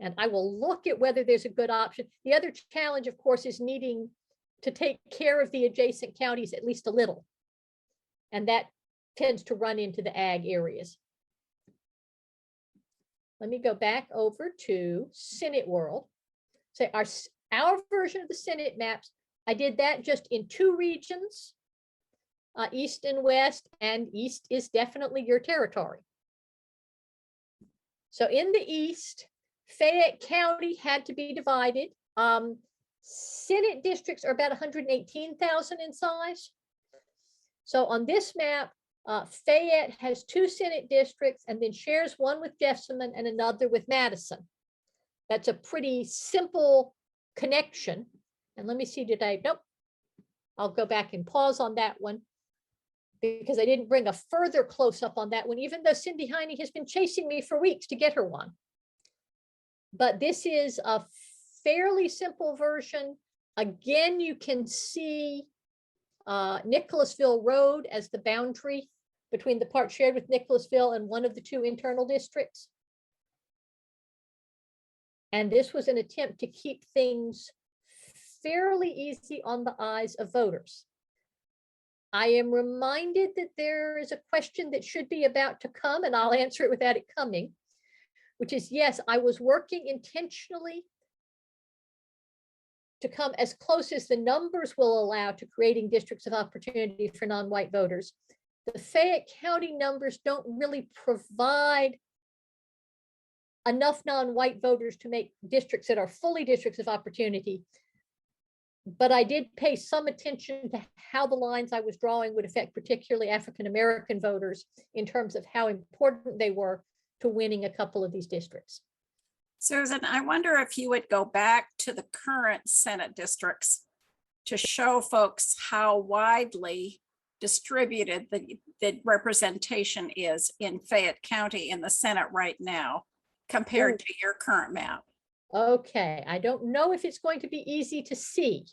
And I will look at whether there's a good option. The other challenge, of course, is needing to take care of the adjacent counties at least a little. And that tends to run into the ag areas. Let me go back over to Senate World. So our version of the Senate maps, I did that just in 2 regions, East and West, and East is definitely your territory. So in the East, Fayette County had to be divided. Senate districts are about 118,000 in size. So on this map, Fayette has 2 Senate districts and then shares one with Jessamine and another with Madison. That's a pretty simple connection. And let me see, nope. I'll go back and pause on that one, because I didn't bring a further close up on that one, even though Cindy Heine has been chasing me for weeks to get her one. But this is a fairly simple version. Again, you can see Nicholasville Road as the boundary between the part shared with Nicholasville and one of the 2 internal districts. And this was an attempt to keep things fairly easy on the eyes of voters. I am reminded that there is a question that should be about to come, and I'll answer it without it coming, which is, yes, I was working intentionally to come as close as the numbers will allow to creating districts of opportunity for non-white voters. The Fayette County numbers don't really provide enough non-white voters to make districts that are fully districts of opportunity. But I did pay some attention to how the lines I was drawing would affect particularly African-American voters in terms of how important they were to winning a couple of these districts. Susan, I wonder if you would go back to the current Senate districts to show folks how widely distributed the representation is in Fayette County in the Senate right now compared to your current map. Okay, I don't know if it's going to be easy to see.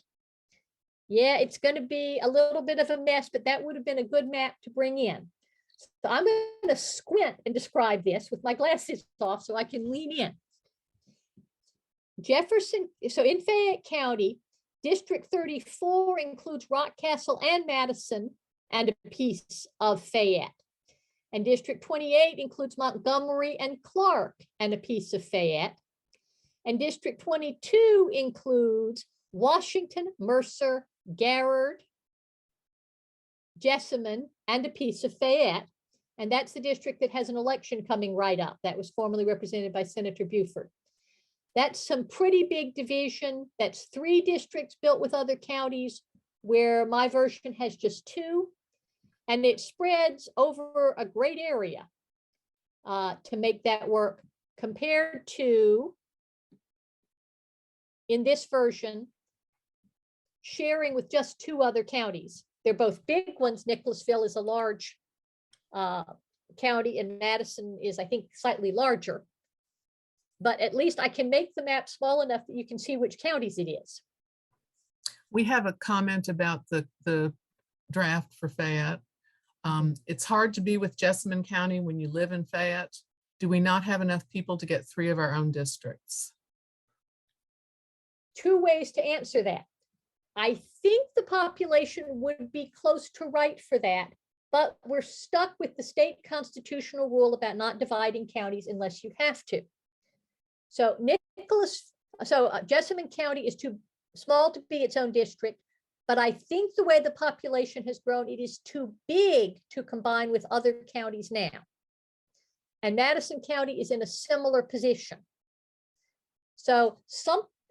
Yeah, it's going to be a little bit of a mess, but that would have been a good map to bring in. So I'm going to squint and describe this with my glasses off so I can lean in. Jefferson, so in Fayette County, District 34 includes Rockcastle and Madison and a piece of Fayette. And District 28 includes Montgomery and Clark and a piece of Fayette. And District 22 includes Washington, Mercer, Garrard, Jessamine, and a piece of Fayette. And that's the district that has an election coming right up. That was formerly represented by Senator Buford. That's some pretty big division. That's 3 districts built with other counties, where my version has just 2. And it spreads over a great area to make that work, compared to, in this version, sharing with just 2 other counties. They're both big ones. Nicholasville is a large county, and Madison is, I think, slightly larger. But at least I can make the map small enough that you can see which counties it is. We have a comment about the draft for Fayette. It's hard to be with Jessamine County when you live in Fayette. Do we not have enough people to get 3 of our own districts? 2 ways to answer that. I think the population would be close to right for that, but we're stuck with the state constitutional rule about not dividing counties unless you have to. So Jessamine County is too small to be its own district, but I think the way the population has grown, it is too big to combine with other counties now. And Madison County is in a similar position. So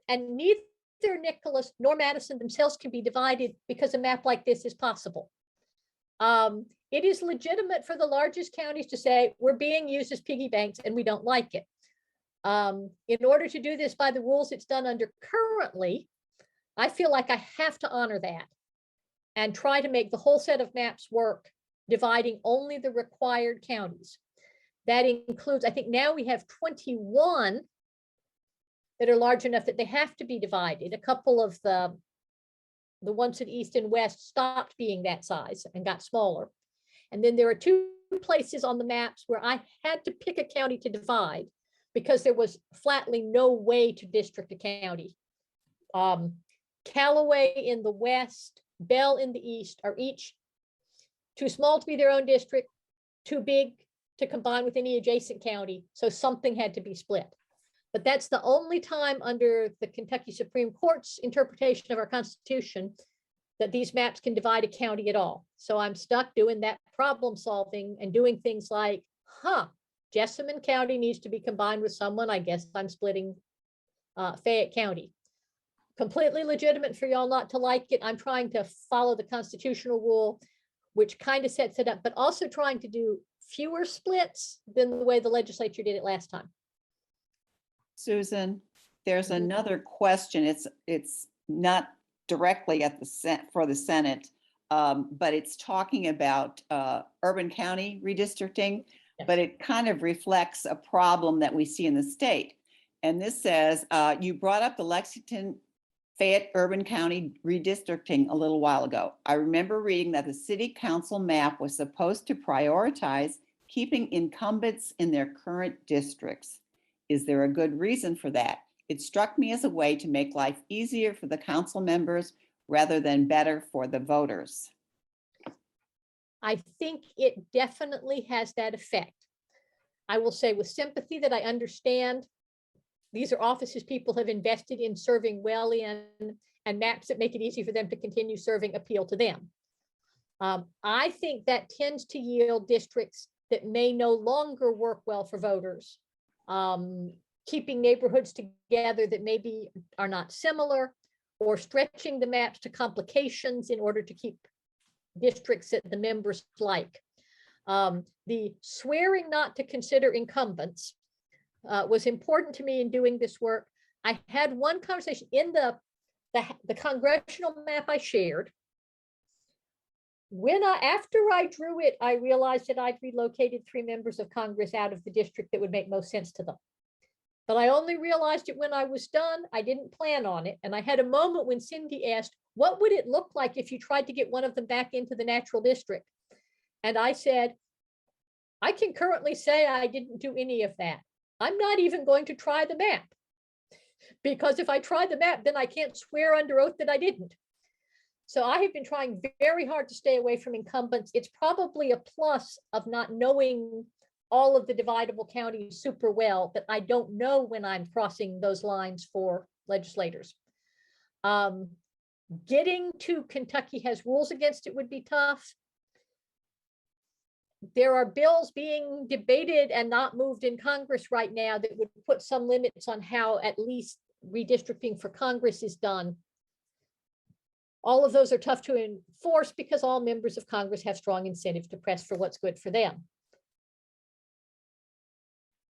neither Nicholas nor Madison themselves can be divided because a map like this is possible. It is legitimate for the largest counties to say, we're being used as piggy banks and we don't like it. In order to do this by the rules it's done under currently, I feel like I have to honor that and try to make the whole set of maps work, dividing only the required counties. That includes, I think now we have 21 that are large enough that they have to be divided. A couple of the ones to the east and west stopped being that size and got smaller. And then there are 2 places on the maps where I had to pick a county to divide because there was flatly no way to district a county. Callaway in the west, Bell in the east are each too small to be their own district, too big to combine with any adjacent county. So something had to be split. But that's the only time under the Kentucky Supreme Court's interpretation of our Constitution that these maps can divide a county at all. So I'm stuck doing that problem solving and doing things like, Jessamine County needs to be combined with someone. I guess I'm splitting Fayette County. Completely legitimate for y'all not to like it. I'm trying to follow the constitutional rule, which kind of sets it up, but also trying to do fewer splits than the way the legislature did it last time. Susan, there's another question. It's not directly at for the Senate, but it's talking about urban county redistricting, but it kind of reflects a problem that we see in the state. And this says, you brought up the Lexington Fayette urban county redistricting a little while ago. I remember reading that the city council map was supposed to prioritize keeping incumbents in their current districts. Is there a good reason for that? It struck me as a way to make life easier for the council members rather than better for the voters. I think it definitely has that effect. I will say with sympathy that I understand these are offices people have invested in serving well in, and maps that make it easy for them to continue serving appeal to them. I think that tends to yield districts that may no longer work well for voters. Keeping neighborhoods together that maybe are not similar, or stretching the maps to complications in order to keep districts that the members like. The swearing not to consider incumbents was important to me in doing this work. I had one conversation in the congressional map I shared. After I drew it, I realized that I'd relocated 3 members of Congress out of the district that would make most sense to them. But I only realized it when I was done. I didn't plan on it. And I had a moment when Cindy asked, what would it look like if you tried to get one of them back into the natural district? And I said, I can currently say I didn't do any of that. I'm not even going to try the map, because if I try the map, then I can't swear under oath that I didn't. So I have been trying very hard to stay away from incumbents. It's probably a plus of not knowing all of the dividable counties super well, that I don't know when I'm crossing those lines for legislators. Getting to Kentucky has rules against it would be tough. There are bills being debated and not moved in Congress right now that would put some limits on how at least redistricting for Congress is done. All of those are tough to enforce because all members of Congress have strong incentive to press for what's good for them.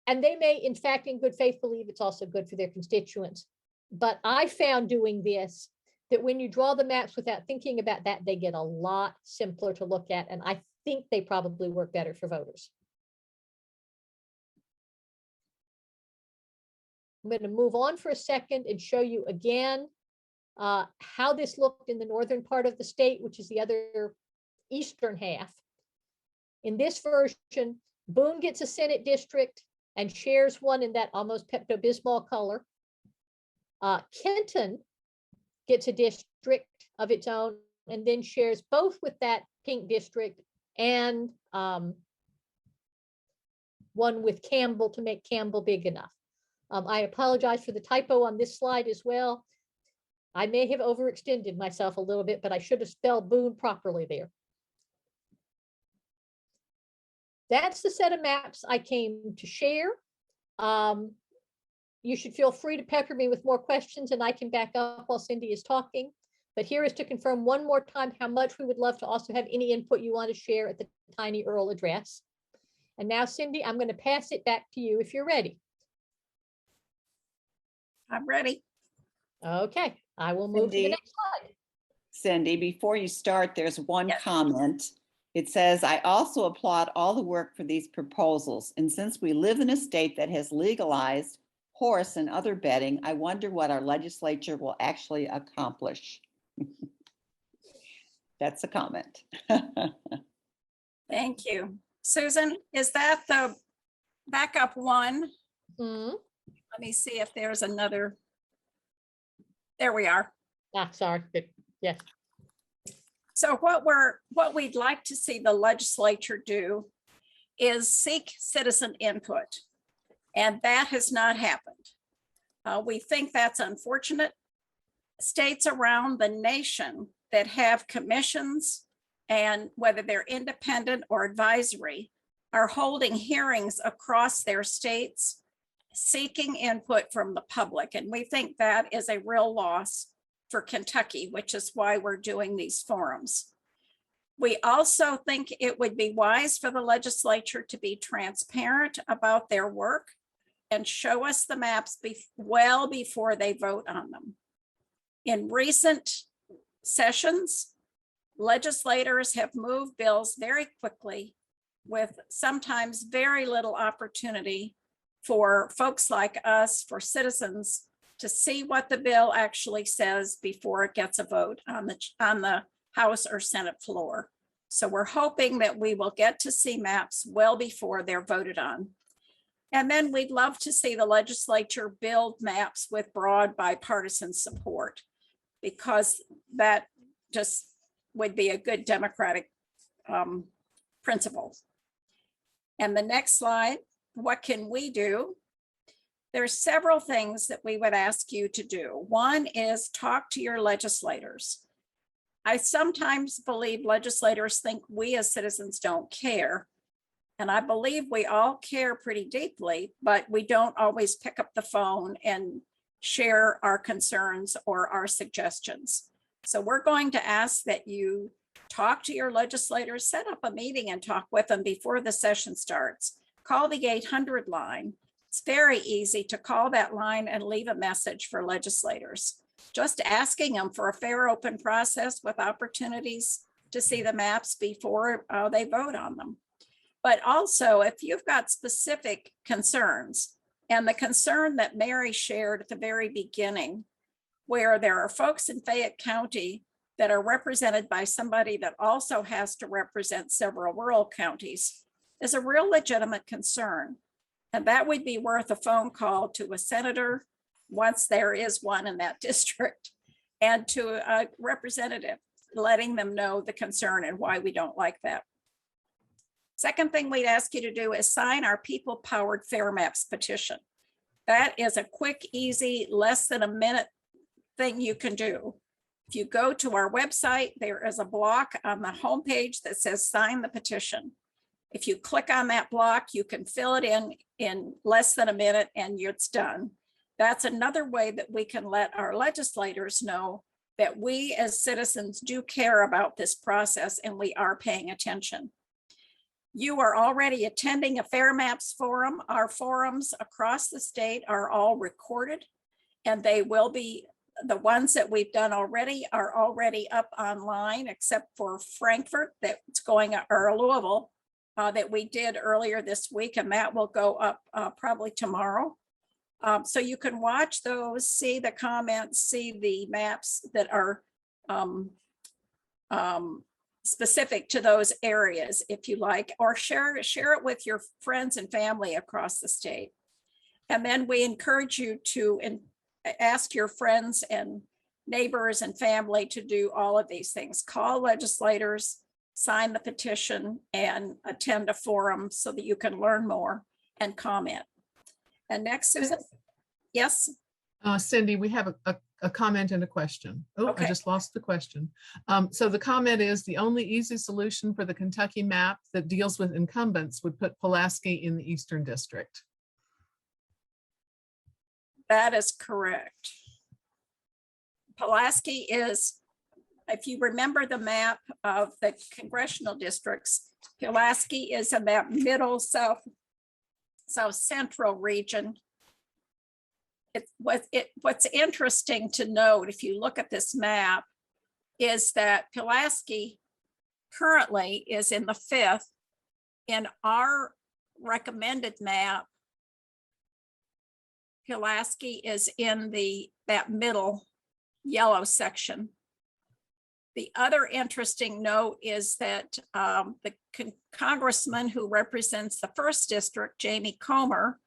And they may, in fact, in good faith, believe it's also good for their constituents. But I found doing this, that when you draw the maps without thinking about that, they get a lot simpler to look at. And I think they probably work better for voters. I'm going to move on for a second and show you again how this looked in the northern part of the state, which is the other eastern half. In this version, Boone gets a Senate district and shares one in that almost Pepto-Bismol color. Kenton gets a district of its own, and then shares both with that pink district and one with Campbell to make Campbell big enough. I apologize for the typo on this slide as well. I may have overextended myself a little bit, but I should have spelled Boone properly there. That's the set of maps I came to share. You should feel free to pepper me with more questions and I can back up while Cindy is talking. But here is to confirm one more time how much we would love to also have any input you want to share at the Tiny Earl address. And now, Cindy, I'm going to pass it back to you if you're ready. I'm ready. Okay, I will move to the Cindy. next slide. Cindy, before you start, there's one Yes. comment. It says, I also applaud all the work for these proposals. And since we live in a state that has legalized horse and other betting, I wonder what our legislature will actually accomplish. That's a comment. Thank you. Susan, is that the backup one? Hmm. Let me see if there's another. There we are. Sorry. Good. Yes. So what we'd like to see the legislature do is seek citizen input. And that has not happened. We think that's unfortunate. States around the nation that have commissions, and whether they're independent or advisory, are holding hearings across their states, seeking input from the public. And we think that is a real loss for Kentucky, which is why we're doing these forums. We also think it would be wise for the legislature to be transparent about their work and show us the maps well before they vote on them. In recent sessions, legislators have moved bills very quickly with sometimes very little opportunity for folks like us, for citizens, to see what the bill actually says before it gets a vote on the House or Senate floor. So we're hoping that we will get to see maps well before they're voted on. And then we'd love to see the legislature build maps with broad bipartisan support, because that just would be a good democratic principle. And the next slide, what can we do? There's several things that we would ask you to do. One is talk to your legislators. I sometimes believe legislators think we as citizens don't care. And I believe we all care pretty deeply, but we don't always pick up the phone and share our concerns or our suggestions. So we're going to ask that you talk to your legislators, set up a meeting and talk with them before the session starts. Call the 800 line. It's very easy to call that line and leave a message for legislators. Just asking them for a fair, open process with opportunities to see the maps before they vote on them. But also, if you've got specific concerns, and the concern that Mary shared at the very beginning, where there are folks in Fayette County that are represented by somebody that also has to represent several rural counties, is a real legitimate concern. And that would be worth a phone call to a senator, once there is one in that district, and to a representative, letting them know the concern and why we don't like that. Second thing we'd ask you to do is sign our people-powered Fair Maps petition. That is a quick, easy, less than a minute thing you can do. If you go to our website, there is a block on the homepage that says sign the petition. If you click on that block, you can fill it in less than a minute and it's done. That's another way that we can let our legislators know that we as citizens do care about this process and we are paying attention. You are already attending a Fair Maps forum. Our forums across the state are all recorded, and they will be, the ones that we've done already are already up online, except for Frankfort that's going, or Louisville, that we did earlier this week, and that will go up probably tomorrow. So you can watch those, see the comments, see the maps that are specific to those areas, if you like, or share it with your friends and family across the state. And then we encourage you to ask your friends and neighbors and family to do all of these things. Call legislators, sign the petition, and attend a forum so that you can learn more and comment. And next, Susan. Yes. Cindy, we have a comment and a question. Oh, Okay. I just lost the question. So the comment is the only easy solution for the Kentucky map that deals with incumbents would put Pulaski in the Eastern District. That is correct. Pulaski is, if you remember the map of the congressional districts, Pulaski is in that middle south central region. What's interesting to note, if you look at this map, is that Pulaski currently is in the 5th. In our recommended map, Pulaski is in that middle yellow section. The other interesting note is that the congressman who represents the 1st district, Jamie Comer,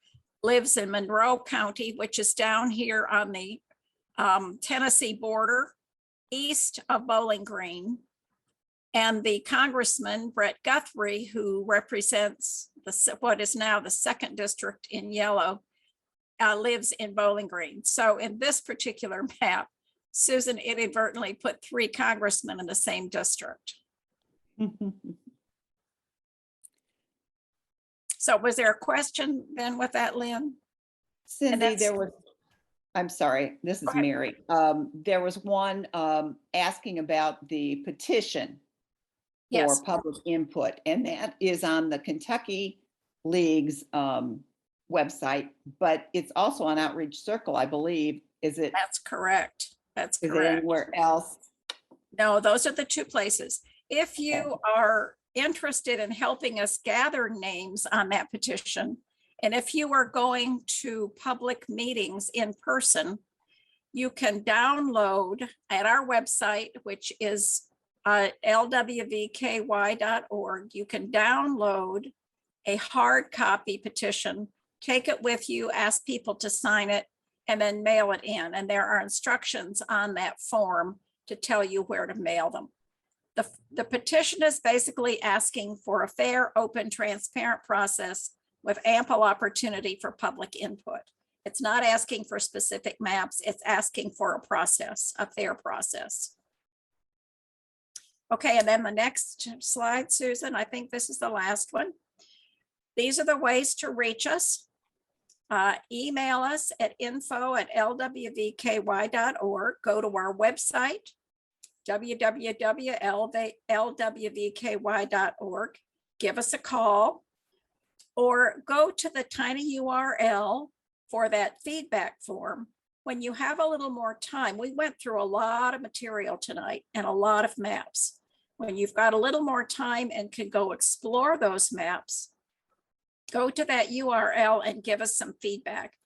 lives in Monroe County, which is down here on the Tennessee border, east of Bowling Green. And the congressman, Brett Guthrie, who represents what is now the 2nd district in yellow, lives in Bowling Green. So in this particular map, Susan inadvertently put 3 congressmen in the same district. So was there a question then with that, Lynn? Cindy, I'm sorry, this is Go ahead. Mary. There was one asking about the petition for Yes. public input, and that is on the Kentucky League's website, but it's also on Outreach Circle, I believe. Is it That's correct. That's is it correct. anywhere else? No, those are the 2 places. If you are interested in helping us gather names on that petition, and if you are going to public meetings in person, you can download at our website, which is LWVKY.org. You can download a hard copy petition, take it with you, ask people to sign it, and then mail it in. And there are instructions on that form to tell you where to mail them. The petition is basically asking for a fair, open, transparent process with ample opportunity for public input. It's not asking for specific maps, it's asking for a process, a fair process. Okay, and then the next slide, Susan, I think this is the last one. These are the ways to reach us. Email us at info@lwvky.org. Go to our website, www.lwvky.org. Give us a call or go to the tiny URL for that feedback form. When you have a little more time, we went through a lot of material tonight and a lot of maps. When you've got a little more time and can go explore those maps, go to that URL and give us some feedback.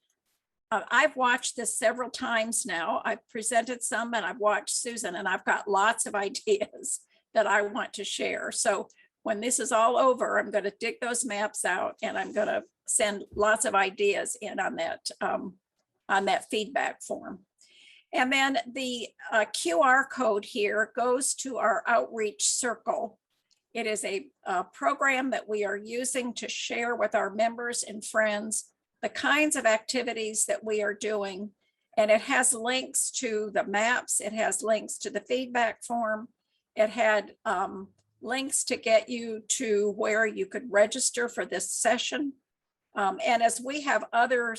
I've watched this several times now. I've presented some and I've watched Susan, and I've got lots of ideas that I want to share. So when this is all over, I'm going to dig those maps out and I'm going to send lots of ideas in on that feedback form. And then the QR code here goes to our outreach circle. It is a program that we are using to share with our members and friends the kinds of activities that we are doing. And it has links to the maps. It has links to the feedback form. It had links to get you to where you could register for this session. And as we have other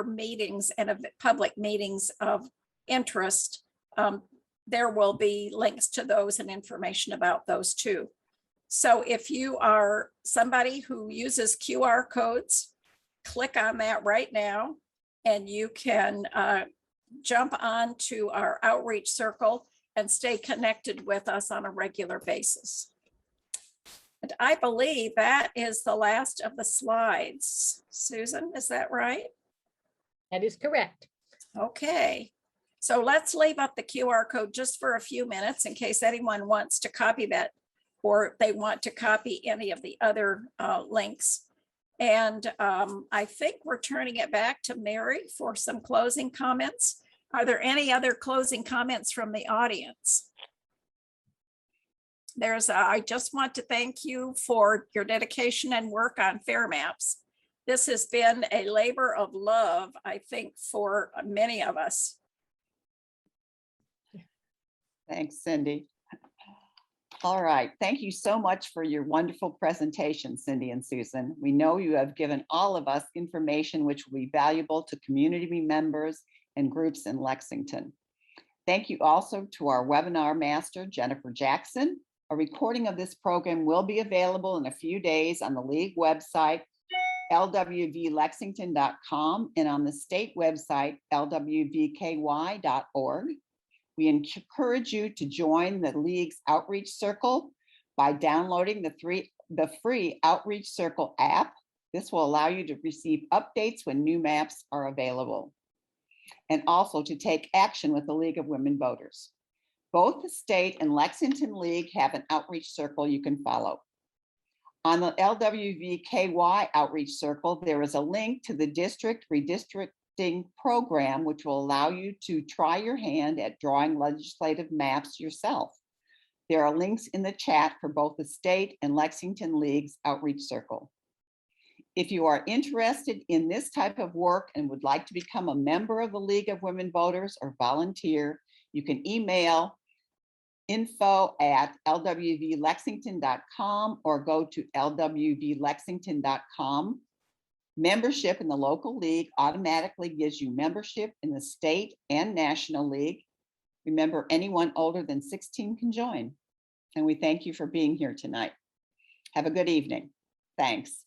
meetings and public meetings of interest, there will be links to those and information about those too. So if you are somebody who uses QR codes, click on that right now and you can jump on to our outreach circle and stay connected with us on a regular basis. And I believe that is the last of the slides. Susan, is that right? That is correct. Okay, so let's leave up the QR code just for a few minutes in case anyone wants to copy that or they want to copy any of the other links. And I think we're turning it back to Mary for some closing comments. Are there any other closing comments from the audience? I just want to thank you for your dedication and work on Fair Maps. This has been a labor of love, I think, for many of us. Thanks, Cindy. All right, thank you so much for your wonderful presentation, Cindy and Susan. We know you have given all of us information which will be valuable to community members and groups in Lexington. Thank you also to our webinar master, Jennifer Jackson. A recording of this program will be available in a few days on the League website, LWVLexington.com, and on the state website, LWVKY.org. We encourage you to join the League's Outreach Circle by downloading the free Outreach Circle app. This will allow you to receive updates when new maps are available, and also to take action with the League of Women Voters. Both the state and Lexington League have an outreach circle you can follow. On the LWVKY Outreach Circle, there is a link to the district redistricting program, which will allow you to try your hand at drawing legislative maps yourself. There are links in the chat for both the state and Lexington League's Outreach Circle. If you are interested in this type of work and would like to become a member of the League of Women Voters or volunteer, you can email info@lwvlexington.com or go to lwvlexington.com. Membership in the local league automatically gives you membership in the state and national league. Remember, anyone older than 16 can join. And we thank you for being here tonight. Have a good evening. Thanks.